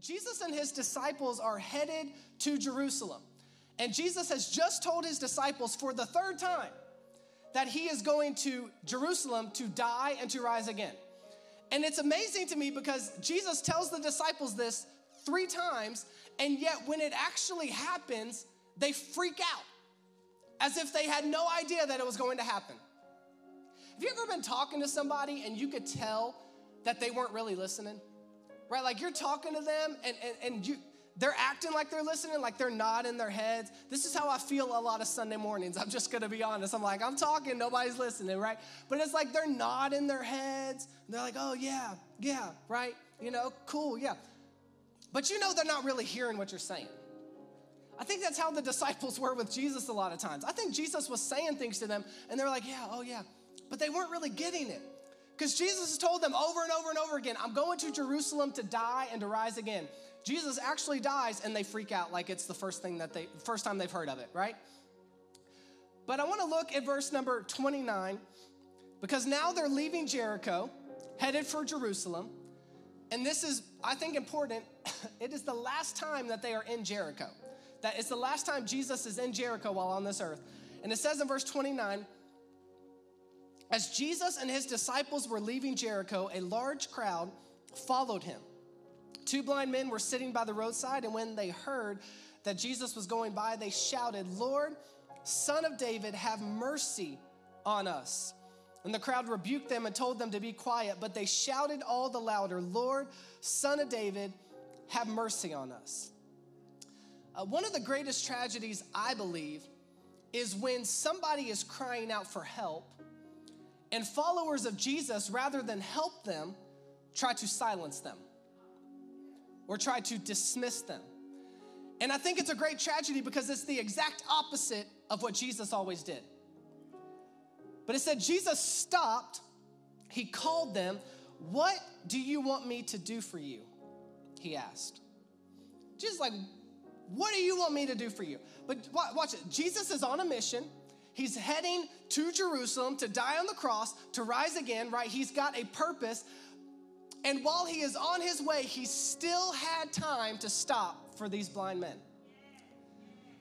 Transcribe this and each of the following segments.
Jesus and his disciples are headed to Jerusalem. And Jesus has just told his disciples for the third time that he is going to Jerusalem to die and to rise again. And it's amazing to me because Jesus tells the disciples this 3 times, and yet when it actually happens, they freak out as if they had no idea that it was going to happen. Have you ever been talking to somebody and you could tell that they weren't really listening? Right, like you're talking to them and they're acting like they're listening, like they're nodding their heads. This is how I feel a lot of Sunday mornings. I'm just gonna be honest. I'm like, I'm talking, nobody's listening, right? But it's like they're nodding their heads. And they're like, oh yeah, right? You know, cool, yeah. But you know they're not really hearing what you're saying. I think that's how the disciples were with Jesus a lot of times. I think Jesus was saying things to them and they're like, yeah, oh yeah. But they weren't really getting it. Because Jesus has told them over and over and over again, I'm going to Jerusalem to die and to rise again. Jesus actually dies and they freak out like it's the first time they've heard of it, right? But I want to look at verse number 29 because now they're leaving Jericho, headed for Jerusalem. And this is, I think, important. It is the last time that they are in Jericho. That it's the last time Jesus is in Jericho while on this earth. And it says in verse 29, as Jesus and his disciples were leaving Jericho, a large crowd followed him. 2 blind men were sitting by the roadside, and when they heard that Jesus was going by, they shouted, Lord, Son of David, have mercy on us. And the crowd rebuked them and told them to be quiet, but they shouted all the louder, Lord, Son of David, have mercy on us. One of the greatest tragedies, I believe, is when somebody is crying out for help, and followers of Jesus, rather than help them, try to silence them or try to dismiss them. And I think it's a great tragedy because it's the exact opposite of what Jesus always did. But it said Jesus stopped, he called them, what do you want me to do for you? He asked. Jesus like, what do you want me to do for you? But watch it, Jesus is on a mission. He's heading to Jerusalem to die on the cross, to rise again, right? He's got a purpose. And while he is on his way, he still had time to stop for these blind men.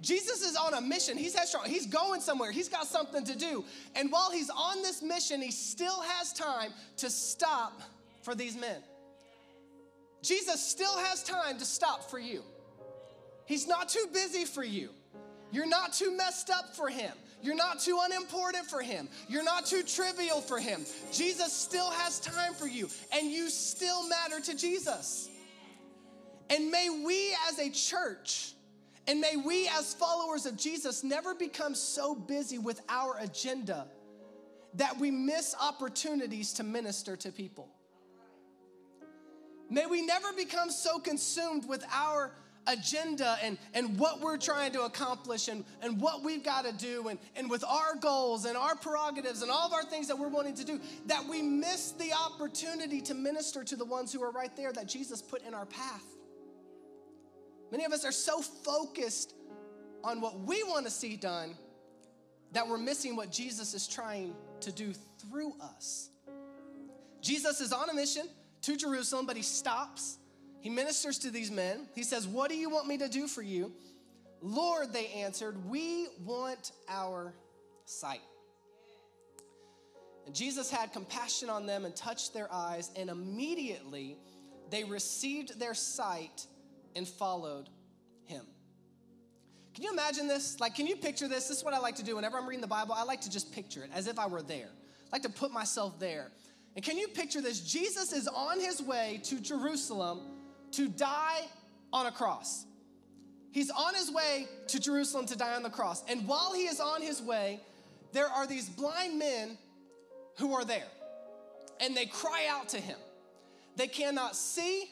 Jesus is on a mission. He's headstrong. He's going somewhere. He's got something to do. And while he's on this mission, he still has time to stop for these men. Jesus still has time to stop for you. He's not too busy for you. You're not too messed up for him. You're not too unimportant for him. You're not too trivial for him. Jesus still has time for you, and you still matter to Jesus. And may we as a church, and may we as followers of Jesus never become so busy with our agenda that we miss opportunities to minister to people. May we never become so consumed with our agenda and what we're trying to accomplish and what we've got to do and with our goals and our prerogatives and all of our things that we're wanting to do, that we miss the opportunity to minister to the ones who are right there that Jesus put in our path. Many of us are so focused on what we want to see done that we're missing what Jesus is trying to do through us. Jesus is on a mission to Jerusalem, but he stops. He ministers to these men. He says, what do you want me to do for you? Lord, they answered, we want our sight. And Jesus had compassion on them and touched their eyes, and immediately they received their sight and followed him. Can you imagine this? Like, can you picture this? This is what I like to do. Whenever I'm reading the Bible, I like to just picture it as if I were there. I like to put myself there. And can you picture this? Jesus is on his way to Jerusalem to die on a cross. He's on his way to Jerusalem to die on the cross. And while he is on his way, there are these blind men who are there. And they cry out to him. They cannot see,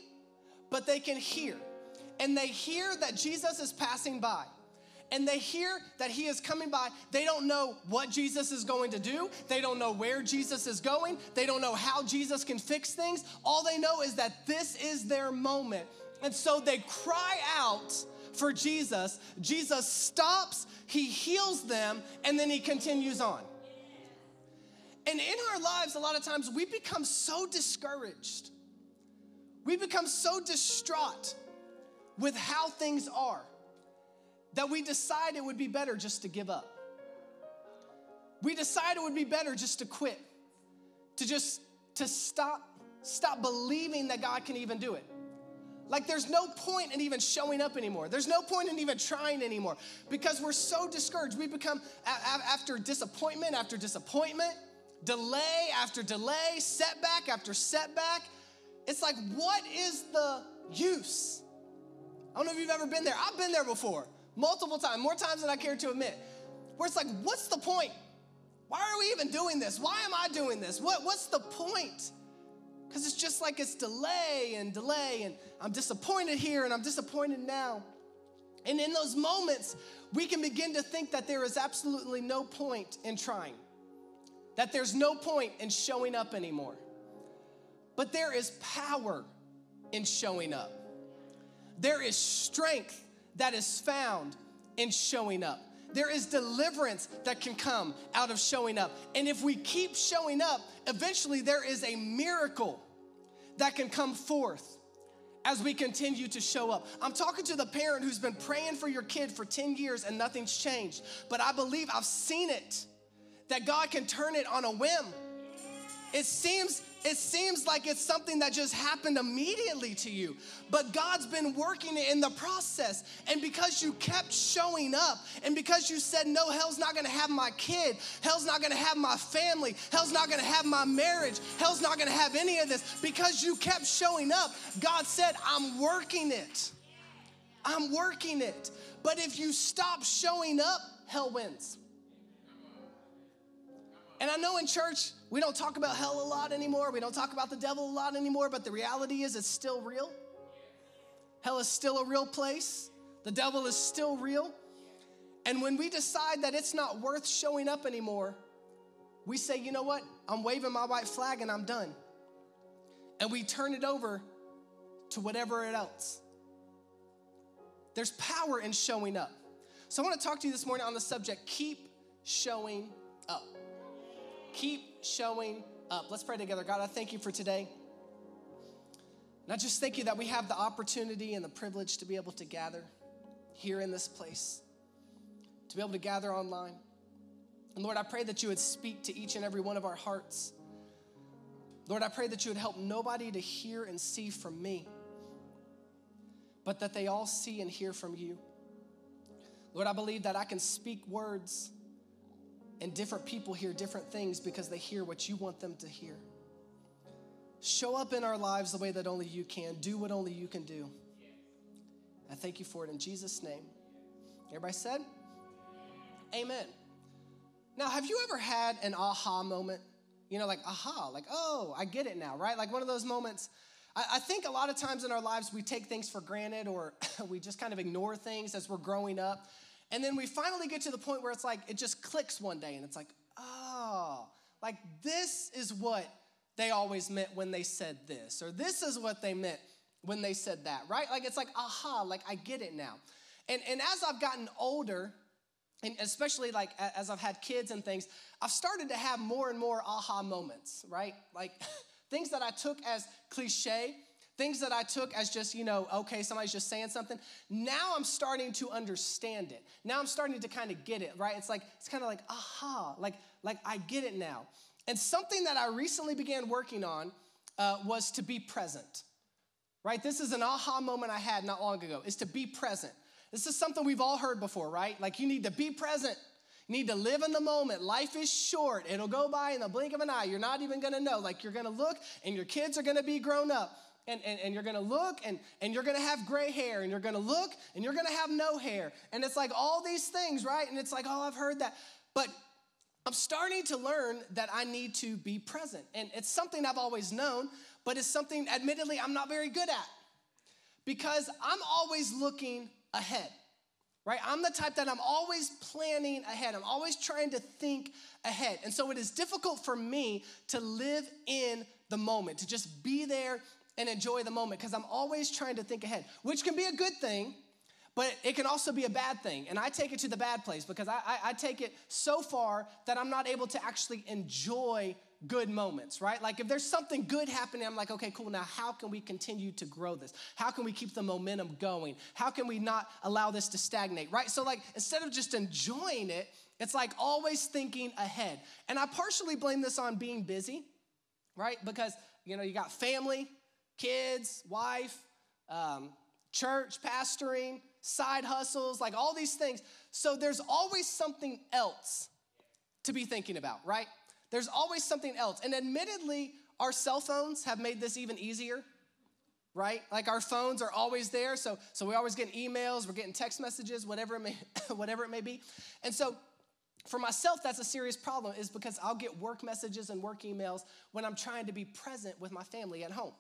but they can hear. And they hear that Jesus is passing by. And they hear that he is coming by. They don't know what Jesus is going to do. They don't know where Jesus is going. They don't know how Jesus can fix things. All they know is that this is their moment. And so they cry out for Jesus. Jesus stops, he heals them, and then he continues on. And in our lives, a lot of times, we become so discouraged. We become so distraught with how things are that we decide it would be better just to give up. We decide it would be better just to quit, to stop believing that God can even do it. Like there's no point in even showing up anymore. There's no point in even trying anymore because we're so discouraged. We become, after disappointment after disappointment, delay after delay, setback after setback. It's like, what is the use? I don't know if you've ever been there. I've been there before, multiple times, more times than I care to admit, where it's like, what's the point? Why are we even doing this? Why am I doing this? What's the point? Because it's just like it's delay, and I'm disappointed here, and I'm disappointed now. And in those moments, we can begin to think that there is absolutely no point in trying, that there's no point in showing up anymore. But there is power in showing up. There is strength that is found in showing up. There is deliverance that can come out of showing up. And if we keep showing up, eventually there is a miracle that can come forth as we continue to show up. I'm talking to the parent who's been praying for your kid for 10 years and nothing's changed. But I believe I've seen it, that God can turn it on a whim. It seems like it's something that just happened immediately to you, but God's been working it in the process. And because you kept showing up, and because you said, no, hell's not gonna have my kid, hell's not gonna have my family, hell's not gonna have my marriage, hell's not gonna have any of this, because you kept showing up, God said, I'm working it. I'm working it. But if you stop showing up, hell wins. And I know in church, we don't talk about hell a lot anymore. We don't talk about the devil a lot anymore, but the reality is it's still real. Hell is still a real place. The devil is still real. And when we decide that it's not worth showing up anymore, we say, you know what? I'm waving my white flag and I'm done. And we turn it over to whatever else. There's power in showing up. So I want to talk to you this morning on the subject, keep showing up. Keep showing up. Let's pray together. God, I thank you for today. And I just thank you that we have the opportunity and the privilege to be able to gather here in this place, to be able to gather online. And Lord, I pray that you would speak to each and every one of our hearts. Lord, I pray that you would help nobody to hear and see from me, but that they all see and hear from you. Lord, I believe that I can speak words and different people hear different things because they hear what you want them to hear. Show up in our lives the way that only you can. Do what only you can do. I thank you for it in Jesus' name. Everybody said? Amen. Now, have you ever had an aha moment? You know, like aha, like, oh, I get it now, right? Like one of those moments. I think a lot of times in our lives we take things for granted, or we just kind of ignore things as we're growing up. And then we finally get to the point where it's like, it just clicks one day and it's like, oh, like this is what they always meant when they said this, or this is what they meant when they said that, right? Like it's like, aha, like I get it now. And as I've gotten older, and especially like as I've had kids and things, I've started to have more and more aha moments, right? Like things that I took as cliche, things that I took as just, you know, okay, somebody's just saying something. Now I'm starting to understand it. Now I'm starting to kind of get it, right? It's like, it's kind of like, aha, like I get it now. And something that I recently began working on was to be present, right? This is an aha moment I had not long ago, is to be present. This is something we've all heard before, right? Like you need to be present. You need to live in the moment. Life is short. It'll go by in the blink of an eye. You're not even gonna know. Like you're gonna look and your kids are gonna be grown up. And you're gonna look and you're gonna have gray hair, and you're gonna look and you're gonna have no hair. And it's like all these things, right? And it's like, oh, I've heard that. But I'm starting to learn that I need to be present. And it's something I've always known, but it's something, admittedly, I'm not very good at. Because I'm always looking ahead, right? I'm the type that I'm always planning ahead. I'm always trying to think ahead. And so it is difficult for me to live in the moment, to just be there and enjoy the moment, because I'm always trying to think ahead, which can be a good thing, but it can also be a bad thing. And I take it to the bad place because I take it so far that I'm not able to actually enjoy good moments, right? Like if there's something good happening, I'm like, okay, cool. Now how can we continue to grow this? How can we keep the momentum going? How can we not allow this to stagnate, right? So like instead of just enjoying it, it's like always thinking ahead. And I partially blame this on being busy, right? Because, you got family, kids, wife, church, pastoring, side hustles, like all these things. So there's always something else to be thinking about, right? There's always something else. And admittedly, our cell phones have made this even easier, right? Like our phones are always there. So we always get emails, we're getting text messages, whatever it may be. And so for myself, that's a serious problem, is because I'll get work messages and work emails when I'm trying to be present with my family at home.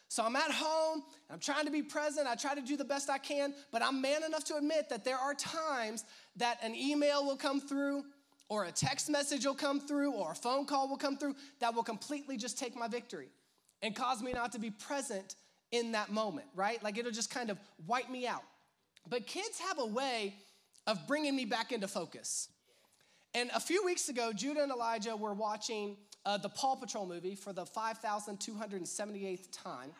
So I'm at home, I'm trying to be present, I try to do the best I can, but I'm man enough to admit that there are times that an email will come through, or a text message will come through, or a phone call will come through that will completely just take my victory and cause me not to be present in that moment, right? Like it'll just kind of wipe me out. But kids have a way of bringing me back into focus. And a few weeks ago, Judah and Elijah were watching the Paw Patrol movie for the 5,278th time.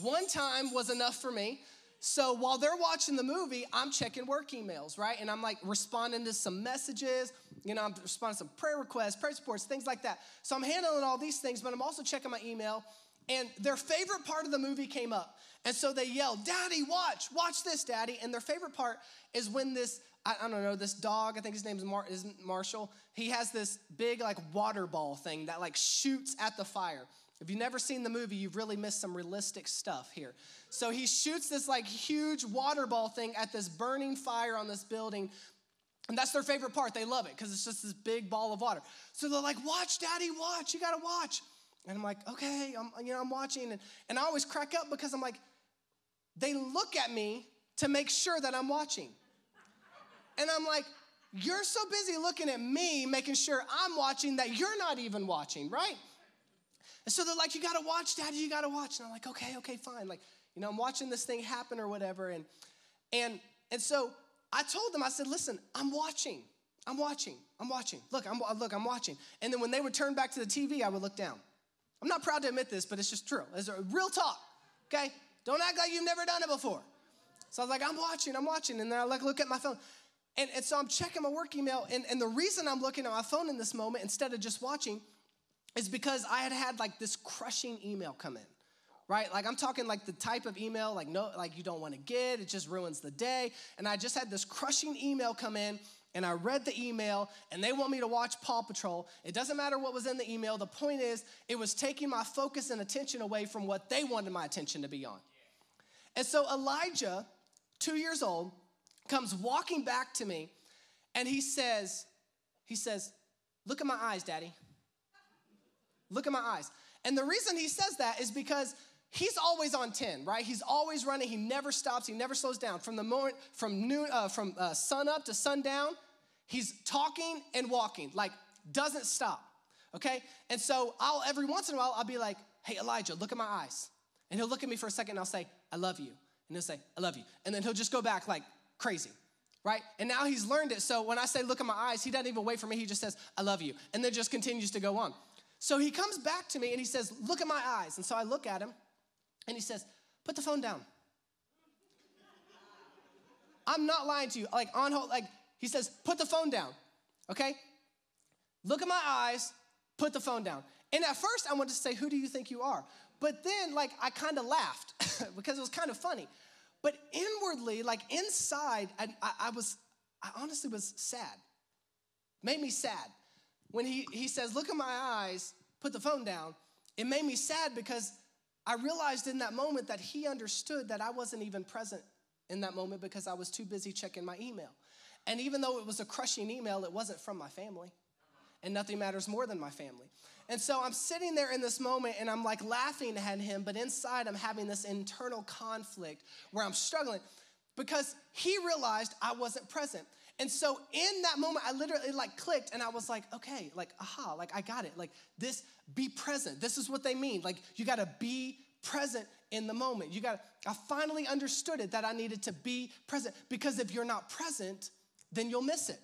One time was enough for me. So while they're watching the movie, I'm checking work emails, right? And I'm like responding to some messages, I'm responding to some prayer requests, prayer supports, things like that. So I'm handling all these things, but I'm also checking my email. And their favorite part of the movie came up. And so they yelled, "Daddy, watch this, Daddy." And their favorite part is when this, I don't know, this dog, I think his name is Marshall. He has this big like water ball thing that like shoots at the fire. If you've never seen the movie, you've really missed some realistic stuff here. So he shoots this like huge water ball thing at this burning fire on this building. And that's their favorite part. They love it because it's just this big ball of water. So they're like, "Watch, Daddy, watch. You got to watch." And I'm like, okay, I'm watching. And I always crack up because I'm like, they look at me to make sure that I'm watching. And I'm like, you're so busy looking at me, making sure I'm watching that you're not even watching, right? And so they're like, "You got to watch, Daddy, you got to watch." And I'm like, okay, fine. Like, I'm watching this thing happen or whatever. And so I told them, I said, "Listen, I'm watching. Look, I'm watching." And then when they would turn back to the TV, I would look down. I'm not proud to admit this, but it's just true. It's a real talk, okay? Don't act like you've never done it before. So I was like, I'm watching. And then I look at my phone. And so I'm checking my work email. And the reason I'm looking at my phone in this moment instead of just watching is because I had like this crushing email come in, right? Like I'm talking like the type of email like no, like you don't want to get, it just ruins the day. And I just had this crushing email come in. And I read the email, and they want me to watch Paw Patrol. It doesn't matter what was in the email. The point is, it was taking my focus and attention away from what they wanted my attention to be on. And so Elijah, 2 years old, comes walking back to me, and he says, "Look at my eyes, Daddy. Look at my eyes." And the reason he says that is because he's always on 10, right? He's always running. He never stops. He never slows down. From the moment, from sun up to sundown, he's talking and walking, like doesn't stop, okay? And so every once in a while, I'll be like, "Hey, Elijah, look at my eyes." And he'll look at me for a second, and I'll say, "I love you." And he'll say, "I love you." And then he'll just go back like crazy, right? And now he's learned it. So when I say, "Look at my eyes," he doesn't even wait for me. He just says, "I love you." And then just continues to go on. So he comes back to me, and he says, "Look at my eyes." And so I look at him, and he says, "Put the phone down." I'm not lying to you. Like on hold, like he says, "Put the phone down." Okay? Look at my eyes, put the phone down. And at first I wanted to say, "Who do you think you are?" But then like I kind of laughed because it was kind of funny. But inwardly, like inside, I honestly was sad. Made me sad. When he says, "Look at my eyes, put the phone down," it made me sad because I realized in that moment that he understood that I wasn't even present in that moment because I was too busy checking my email. And even though it was a crushing email, it wasn't from my family. And nothing matters more than my family. And so I'm sitting there in this moment and I'm like laughing at him, but inside I'm having this internal conflict where I'm struggling because he realized I wasn't present. And so in that moment, I literally like clicked and I was like, okay, like, aha, like I got it. Like this, be present. This is what they mean. Like you got to be present in the moment. I finally understood it that I needed to be present because if you're not present, then you'll miss it.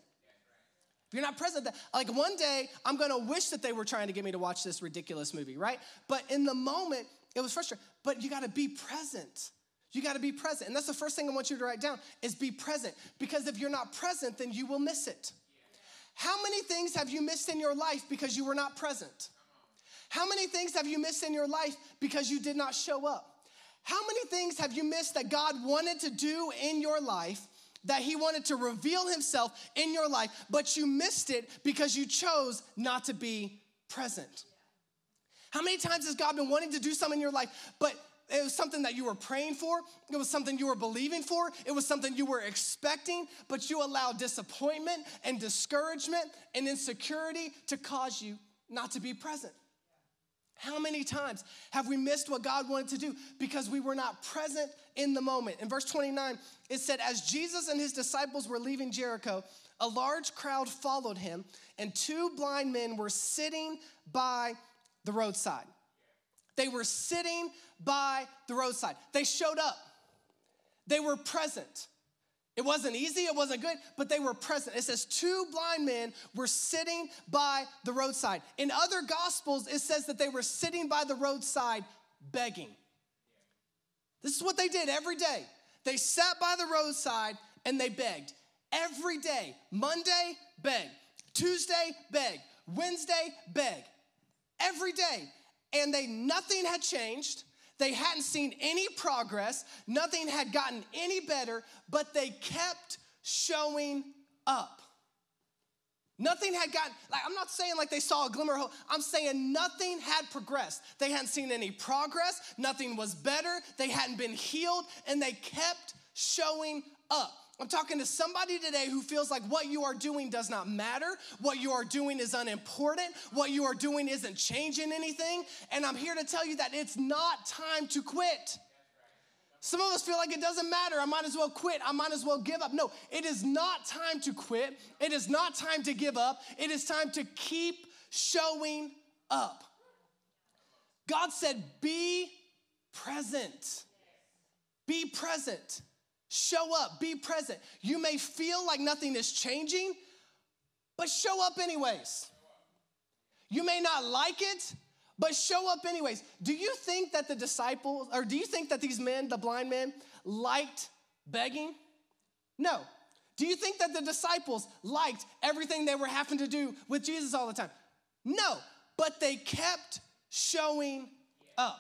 If you're not present, like one day, I'm gonna wish that they were trying to get me to watch this ridiculous movie, right? But in the moment, it was frustrating. But you gotta be present. You gotta be present. And that's the first thing I want you to write down is be present. Because if you're not present, then you will miss it. How many things have you missed in your life because you were not present? How many things have you missed in your life because you did not show up? How many things have you missed that God wanted to do in your life, that he wanted to reveal himself in your life, but you missed it because you chose not to be present? How many times has God been wanting to do something in your life, but it was something that you were praying for, it was something you were believing for, it was something you were expecting, but you allowed disappointment and discouragement and insecurity to cause you not to be present? How many times have we missed what God wanted to do because we were not present in the moment? In verse 29, it said, as Jesus and his disciples were leaving Jericho, a large crowd followed him, and 2 blind men were sitting by the roadside. They were sitting by the roadside. They showed up. They were present. It wasn't easy, it wasn't good, but they were present. It says 2 blind men were sitting by the roadside. In other gospels, it says that they were sitting by the roadside begging. This is what they did every day. They sat by the roadside and they begged. Every day, Monday, beg. Tuesday, beg. Wednesday, beg. Every day. And nothing had changed. They hadn't seen any progress. Nothing had gotten any better, but they kept showing up. Nothing had gotten, I'm not saying like they saw a glimmer of hope. I'm saying nothing had progressed. They hadn't seen any progress. Nothing was better. They hadn't been healed, and they kept showing up. I'm talking to somebody today who feels like what you are doing does not matter. What you are doing is unimportant. What you are doing isn't changing anything. And I'm here to tell you that it's not time to quit. Some of us feel like it doesn't matter. I might as well quit. I might as well give up. No, it is not time to quit. It is not time to give up. It is time to keep showing up. God said, be present. Be present. Show up, be present. You may feel like nothing is changing, but show up anyways. You may not like it, but show up anyways. Do you think that the disciples, or do you think that these men, the blind men, liked begging? No. Do you think that the disciples liked everything they were having to do with Jesus all the time? No, but they kept showing up.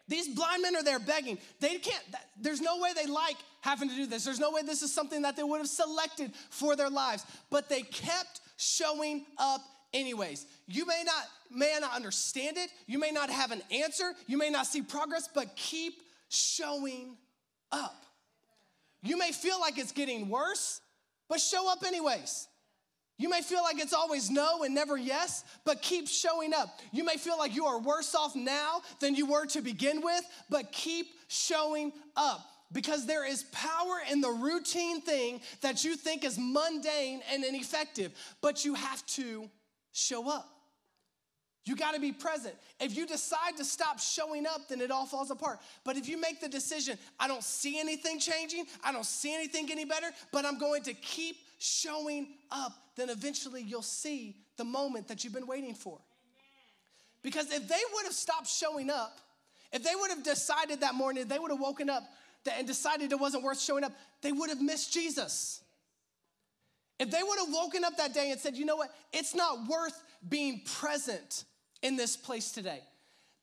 These blind men are there begging. There's no way they like having to do this. There's no way this is something that they would have selected for their lives, but they kept showing up anyways. You may not understand it. You may not have an answer. You may not see progress, but keep showing up. You may feel like it's getting worse, but show up anyways. You may feel like it's always no and never yes, but keep showing up. You may feel like you are worse off now than you were to begin with, but keep showing up. Because there is power in the routine thing that you think is mundane and ineffective, but you have to show up. You gotta be present. If you decide to stop showing up, then it all falls apart. But if you make the decision, I don't see anything changing, I don't see anything getting better, but I'm going to keep showing up, then eventually you'll see the moment that you've been waiting for. Because if they would have stopped showing up, if they would have decided that morning, they would have woken up and decided it wasn't worth showing up, they would have missed Jesus. If they would have woken up that day and said, you know what, it's not worth being present in this place today,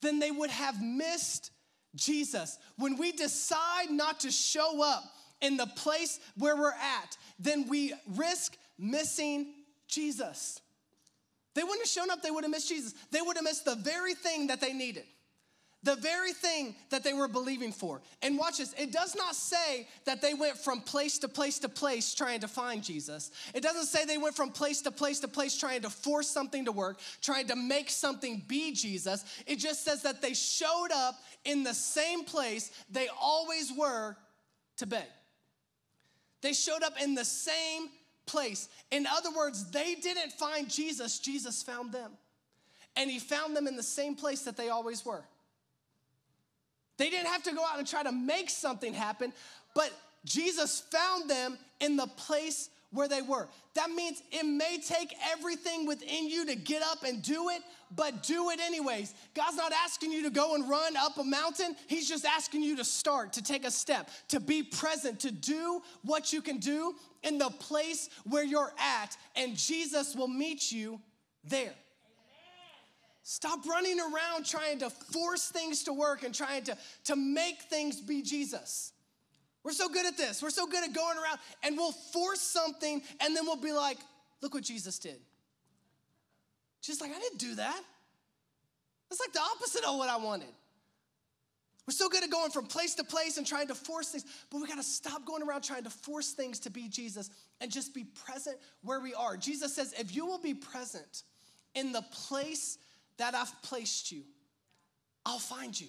then they would have missed Jesus. When we decide not to show up in the place where we're at, then we risk missing Jesus. They wouldn't have shown up, they would have missed Jesus. They would have missed the very thing that they needed, the very thing that they were believing for. And watch this, it does not say that they went from place to place to place trying to find Jesus. It doesn't say they went from place to place to place trying to force something to work, trying to make something be Jesus. It just says that they showed up in the same place they always were to beg. They showed up in the same place. In other words, they didn't find Jesus, Jesus found them. And he found them in the same place that they always were. They didn't have to go out and try to make something happen, but Jesus found them in the place where they were. That means it may take everything within you to get up and do it, but do it anyways. God's not asking you to go and run up a mountain. He's just asking you to start, to take a step, to be present, to do what you can do in the place where you're at, and Jesus will meet you there. Stop running around trying to force things to work and trying to make things be Jesus. We're so good at this. We're so good at going around and we'll force something and then we'll be like, look what Jesus did. Just like, I didn't do that. That's like the opposite of what I wanted. We're so good at going from place to place and trying to force things, but we got to stop going around trying to force things to be Jesus and just be present where we are. Jesus says, if you will be present in the place that I've placed you, I'll find you.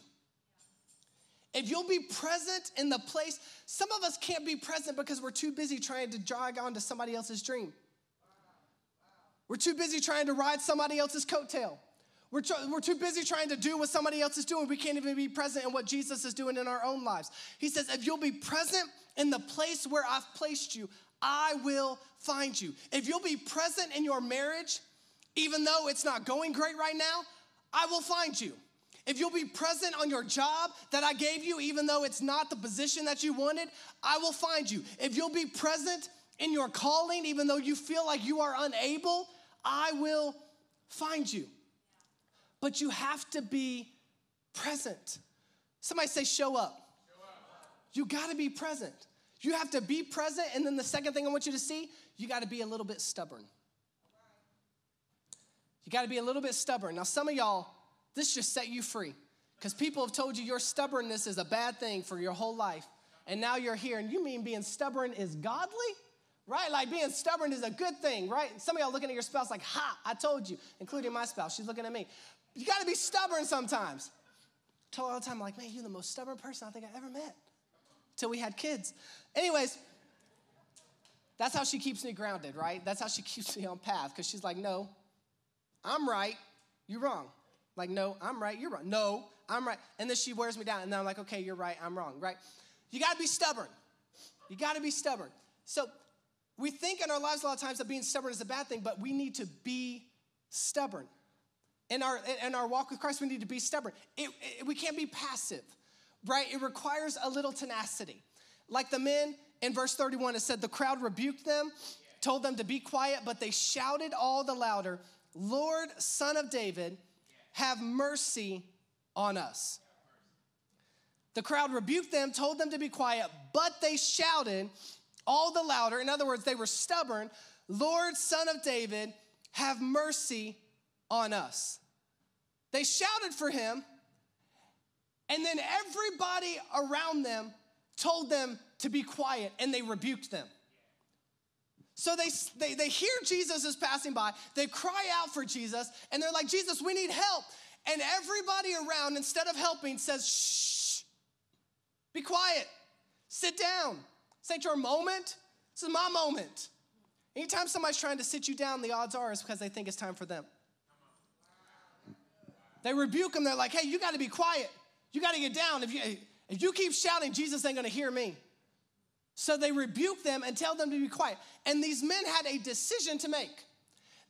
If you'll be present in the place, some of us can't be present because we're too busy trying to drag on to somebody else's dream. We're too busy trying to ride somebody else's coattail. We're too busy trying to do what somebody else is doing. We can't even be present in what Jesus is doing in our own lives. He says, if you'll be present in the place where I've placed you, I will find you. If you'll be present in your marriage, even though it's not going great right now, I will find you. If you'll be present on your job that I gave you, even though it's not the position that you wanted, I will find you. If you'll be present in your calling, even though you feel like you are unable, I will find you. But you have to be present. Somebody say, show up. You got to be present. You have to be present, and then the second thing I want you to see, you got to be a little bit stubborn. You got to be a little bit stubborn. Now, some of y'all, this just set you free because people have told you your stubbornness is a bad thing for your whole life. And now you're here, and you mean being stubborn is godly? Right? Like being stubborn is a good thing, right? Some of y'all looking at your spouse like, ha, I told you, including my spouse. She's looking at me. You got to be stubborn sometimes. I tell her all the time, like, man, you're the most stubborn person I think I ever met until we had kids. Anyways, that's how she keeps me grounded, right? That's how she keeps me on path because she's like, no, I'm right, you're wrong. Like, no, I'm right, you're wrong. No, I'm right. And then she wears me down. And then I'm like, okay, you're right, I'm wrong, right? You got to be stubborn. You got to be stubborn. So we think in our lives a lot of times that being stubborn is a bad thing, but we need to be stubborn. In our walk with Christ, we need to be stubborn. We can't be passive, right? It requires a little tenacity. Like the men in verse 31, it said the crowd rebuked them, told them to be quiet, but they shouted all the louder, Lord, Son of David, have mercy on us. The crowd rebuked them, told them to be quiet, but they shouted all the louder. In other words, they were stubborn. Lord, Son of David, have mercy on us. They shouted for him, and then everybody around them told them to be quiet, and they rebuked them. So they hear Jesus is passing by. They cry out for Jesus, and they're like, Jesus, we need help. And everybody around, instead of helping, says, shh, be quiet, sit down. This ain't your moment. This is my moment. Anytime somebody's trying to sit you down, the odds are it's because they think it's time for them. They rebuke them. They're like, hey, you got to be quiet. You got to get down. If you keep shouting, Jesus ain't going to hear me. So they rebuke them and tell them to be quiet. And these men had a decision to make.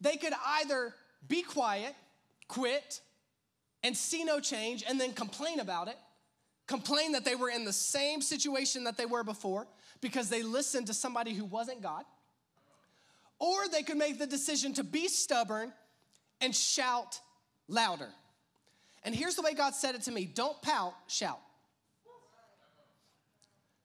They could either be quiet, quit, and see no change, and then complain about it. Complain that they were in the same situation that they were before because they listened to somebody who wasn't God. Or they could make the decision to be stubborn and shout louder. And here's the way God said it to me. Don't pout, shout.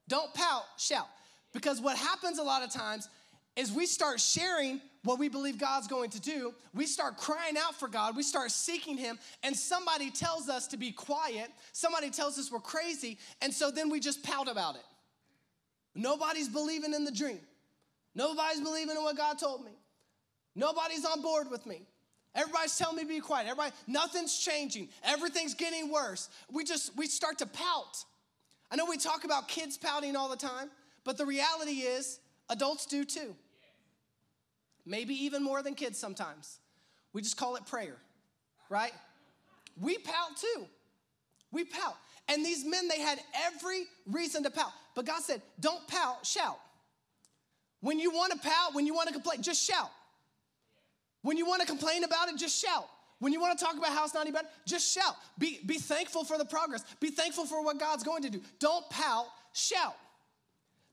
Don't pout, shout. Because what happens a lot of times is we start sharing what we believe God's going to do. We start crying out for God. We start seeking him. And somebody tells us to be quiet. Somebody tells us we're crazy. And so then we just pout about it. Nobody's believing in the dream. Nobody's believing in what God told me. Nobody's on board with me. Everybody's telling me to be quiet. Nothing's changing. Everything's getting worse. We start to pout. I know we talk about kids pouting all the time, but the reality is adults do too. Maybe even more than kids sometimes. We just call it prayer, right? We pout too. We pout. And these men, they had every reason to pout. But God said, don't pout, shout. When you want to pout, when you want to complain, just shout. When you want to complain about it, just shout. When you want to talk about how it's not any better, just shout. Be thankful for the progress. Be thankful for what God's going to do. Don't pout, shout.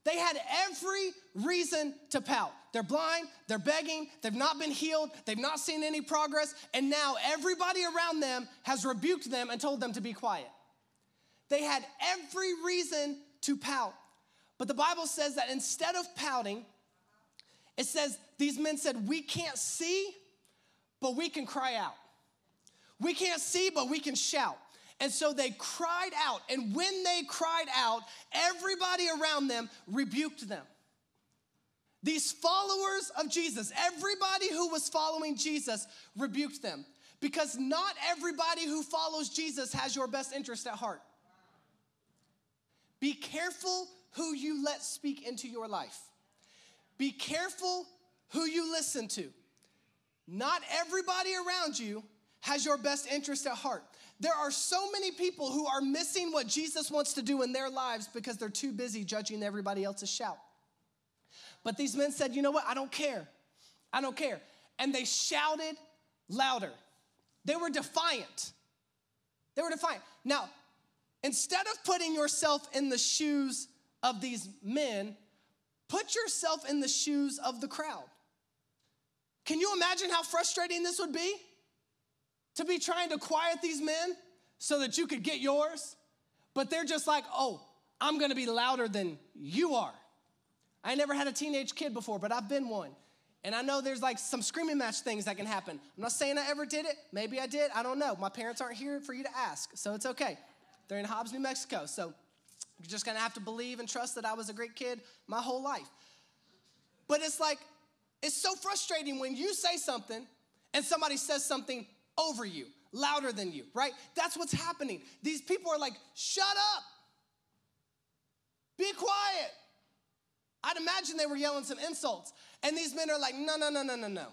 They had every reason to pout. They're blind, they're begging, they've not been healed, they've not seen any progress, and now everybody around them has rebuked them and told them to be quiet. They had every reason to pout. But the Bible says that instead of pouting, it says these men said, we can't see, but we can cry out. We can't see, but we can shout. And so they cried out. And when they cried out, everybody around them rebuked them. These followers of Jesus, everybody who was following Jesus rebuked them. Because not everybody who follows Jesus has your best interest at heart. Be careful who you let speak into your life. Be careful who you listen to. Not everybody around you has your best interest at heart. There are so many people who are missing what Jesus wants to do in their lives because they're too busy judging everybody else's shout. But these men said, you know what? I don't care. I don't care. And they shouted louder. They were defiant. They were defiant. Now, instead of putting yourself in the shoes of these men, put yourself in the shoes of the crowd. Can you imagine how frustrating this would be? To be trying to quiet these men so that you could get yours, but they're just like, oh, I'm gonna be louder than you are. I never had a teenage kid before, but I've been one. And I know there's like some screaming match things that can happen. I'm not saying I ever did it. Maybe I did, I don't know. My parents aren't here for you to ask, so it's okay. They're in Hobbs, New Mexico, so you're just gonna have to believe and trust that I was a great kid my whole life. But it's like, it's so frustrating when you say something and somebody says something over you, louder than you, right? That's what's happening. These people are like, shut up. Be quiet. I'd imagine they were yelling some insults. And these men are like, no.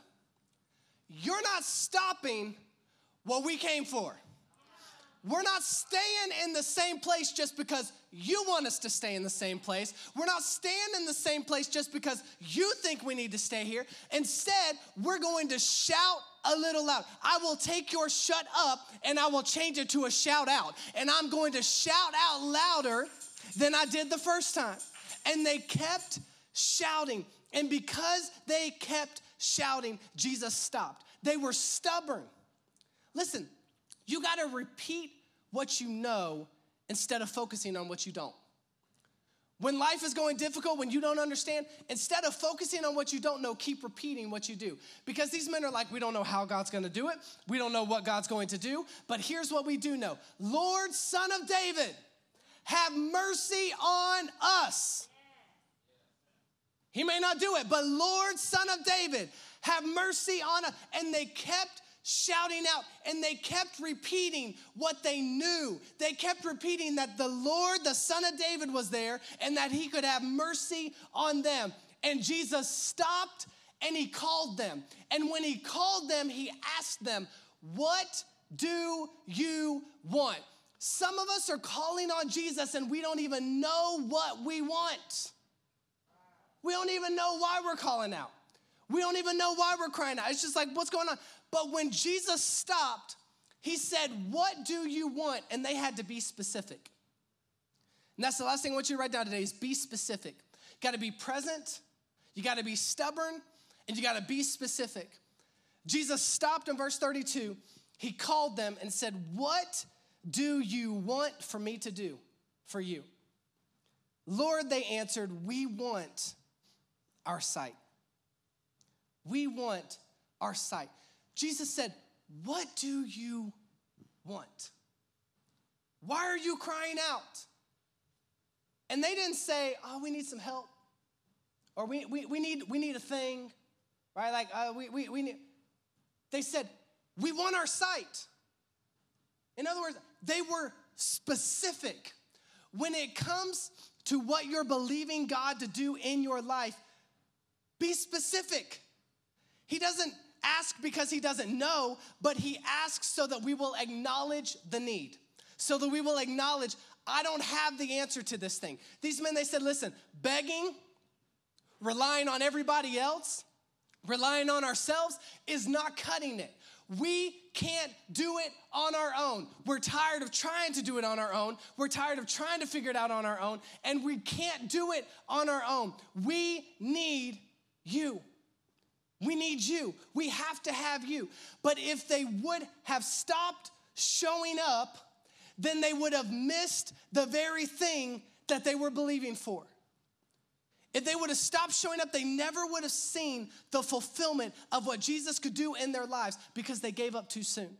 You're not stopping what we came for. We're not staying in the same place just because you want us to stay in the same place. We're not staying in the same place just because you think we need to stay here. Instead, we're going to shout a little loud. I will take your shut up and I will change it to a shout out. And I'm going to shout out louder than I did the first time. And they kept shouting. And because they kept shouting, Jesus stopped. They were stubborn. Listen, you got to repeat what you know instead of focusing on what you don't. When life is going difficult, when you don't understand, instead of focusing on what you don't know, keep repeating what you do. Because these men are like, we don't know how God's going to do it. We don't know what God's going to do. But here's what we do know. Lord, Son of David, have mercy on us. He may not do it, but Lord, Son of David, have mercy on us. And they kept shouting out, and they kept repeating what they knew. They kept repeating that the Lord, the Son of David, was there and that he could have mercy on them. And Jesus stopped and he called them. And when he called them, he asked them, what do you want? Some of us are calling on Jesus and we don't even know what we want. We don't even know why we're calling out. We don't even know why we're crying out. It's just like, what's going on? But when Jesus stopped, he said, what do you want? And they had to be specific. And that's the last thing I want you to write down today is be specific. You got to be present, you got to be stubborn, and you got to be specific. Jesus stopped in verse 32. He called them and said, what do you want for me to do for you? Lord, they answered, we want our sight. We want our sight. Jesus said, what do you want? Why are you crying out? And they didn't say, oh, we need some help. Or we need a thing, right? Like, we need. They said, we want our sight. In other words, they were specific. When it comes to what you're believing God to do in your life, be specific. He doesn't ask because he doesn't know, but he asks so that we will acknowledge the need, so that we will acknowledge, I don't have the answer to this thing. These men, they said, listen, begging Relying on everybody else, relying on ourselves is not cutting it. We can't do it on our own. We're tired of trying to do it on our own. We're tired of trying to figure it out on our own, and we can't do it on our own. We need you. We need you. We have to have you. But if they would have stopped showing up, then they would have missed the very thing that they were believing for. If they would have stopped showing up, they never would have seen the fulfillment of what Jesus could do in their lives because they gave up too soon,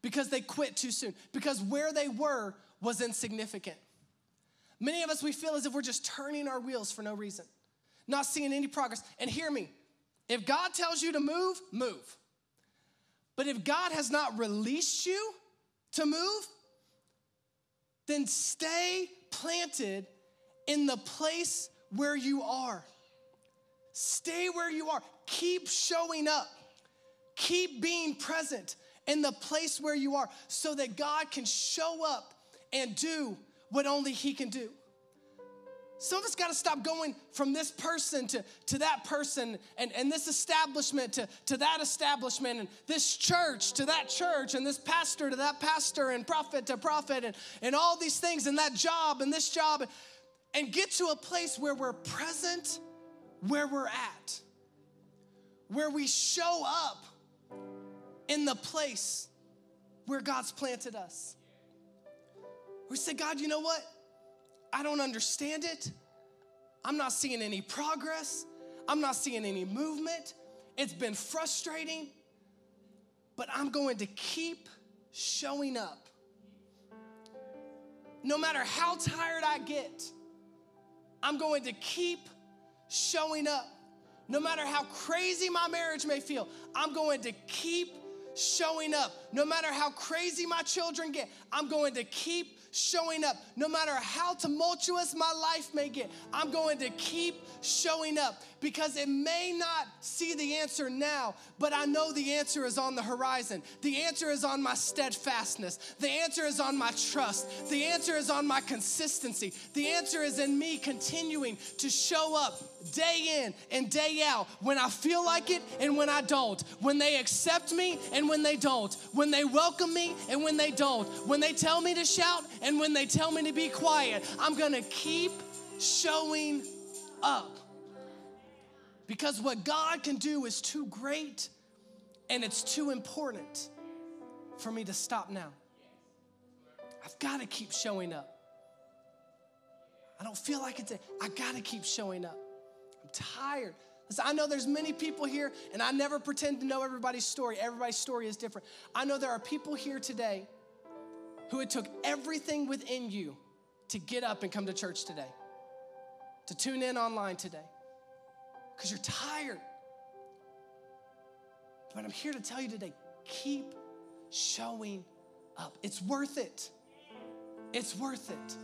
because they quit too soon, because where they were was insignificant. Many of us, we feel as if we're just turning our wheels for no reason, not seeing any progress. And hear me, if God tells you to move, move. But if God has not released you to move, then stay planted in the place where you are. Stay where you are. Keep showing up. Keep being present in the place where you are so that God can show up and do what only he can do. Some of us got to stop going from this person to that person and this establishment to that establishment and this church to that church and this pastor to that pastor and prophet to prophet and all these things and that job and this job and get to a place where we're present where we're at, where we show up in the place where God's planted us. We say, God, you know what? I don't understand it. I'm not seeing any progress. I'm not seeing any movement. It's been frustrating, but I'm going to keep showing up. No matter how tired I get, I'm going to keep showing up. No matter how crazy my marriage may feel, I'm going to keep showing up. No matter how crazy my children get, I'm going to keep showing up. No matter how tumultuous my life may get, I'm going to keep showing up because it may not see the answer now, but I know the answer is on the horizon. The answer is on my steadfastness. The answer is on my trust. The answer is on my consistency. The answer is in me continuing to show up day in and day out when I feel like it and when I don't, when they accept me and when they don't, when they welcome me and when they don't, when they tell me to shout and when they tell me to be quiet. I'm gonna keep showing up because what God can do is too great and it's too important for me to stop now. I've gotta keep showing up. I don't feel like I gotta keep showing up. I'm tired. Listen, I know there's many people here, and I never pretend to know everybody's story. Everybody's story is different. I know there are people here today who it took everything within you to get up and come to church today, to tune in online today, because you're tired. But I'm here to tell you today, keep showing up. It's worth it. It's worth it.